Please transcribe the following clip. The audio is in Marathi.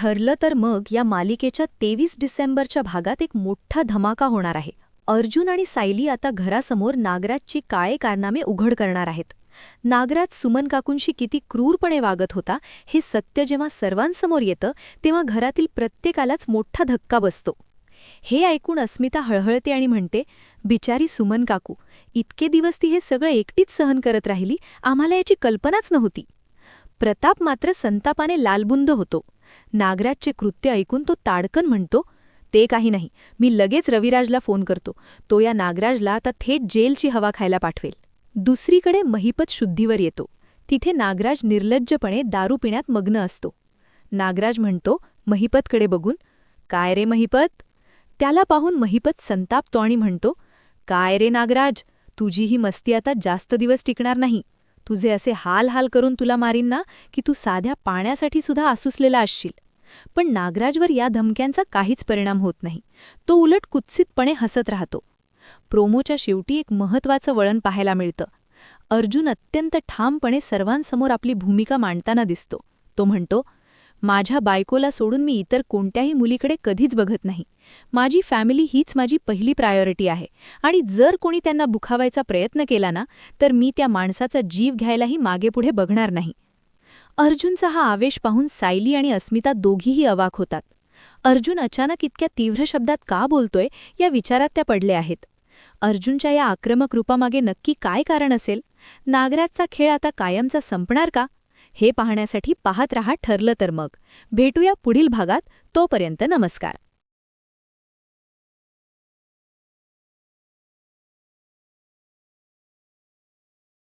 ठरलं तर मग या मालिकेच्या 23 डिसेंबरच्या भागात एक मोठा धमाका होणार आहे. अर्जुन आणि सायली आता घरासमोर नागराजची काळे कारनामे उघड करणार आहेत. नागराज सुमन काकूंशी किती क्रूरपणे वागत होता हे सत्य जेव्हा सर्वांसमोर येतं तेव्हा घरातील प्रत्येकालाच मोठा धक्का बसतो. हे ऐकून अस्मिता हळहळते आणि म्हणते, बिचारी सुमन काकू, इतके दिवस ती हे सगळं एकटीच सहन करत राहिली, आम्हाला याची कल्पनाच नव्हती. प्रताप मात्र संतापाने लालबुंद होतो. नागराजचे कृत्य ऐकून तो ताडकन म्हणतो, ते काही नाही, मी लगेच रविराजला फोन करतो. तो या नागराजला आता थेट जेलची हवा खायला पाठवेल. दुसरीकडे महिपत शुद्धीवर येतो. तिथे नागराज निर्लज्जपणे दारू पिण्यात मग्न असतो. नागराज म्हणतो महिपतकडे बघून, काय रे महिपत? त्याला पाहून महिपत संतापतो आणि म्हणतो, काय रे नागराज, तुझी ही मस्ती आता जास्त दिवस टिकणार नाही. तुझे असे हाल हाल करून तुला मारीन ना की तू साध्या पाण्यासाठी सुद्धा आसुसलेला असशील. पण नागराजवर या धमक्यांचा काहीच परिणाम होत नाही. तो उलट कुत्सितपणे हसत राहतो. प्रोमोच्या शेवटी एक महत्त्वाचं वळण पाहायला मिळतं. अर्जुन अत्यंत ठामपणे सर्वांसमोर आपली भूमिका मांडताना दिसतो. तो म्हणतो, माझ्या बायकोला सोडून मी इतर कोणत्याही मुलीकडे कधीच बघत नाही. माझी फॅमिली हीच माझी पहिली प्रायोरिटी आहे आणि जर कोणी त्यांना बुखावायचा प्रयत्न केला ना तर मी त्या माणसाचा जीव घ्यायलाही मागेपुढे बघणार नाही. अर्जुनचा हा आवेश पाहून सायली आणि अस्मिता दोघीही अवाक होतात. अर्जुन अचानक इतक्या तीव्र शब्दात का बोलतोय या विचारात त्या पडल्या आहेत. अर्जुनच्या या आक्रमक रूपामागे नक्की काय कारण असेल? नागराजचा खेळ आता कायमचा संपणार का? हे पाहण्यासाठी पाहत रहा ठरलं तर मग. भेटूया पुढील भागात. तोपर्यंत नमस्कार.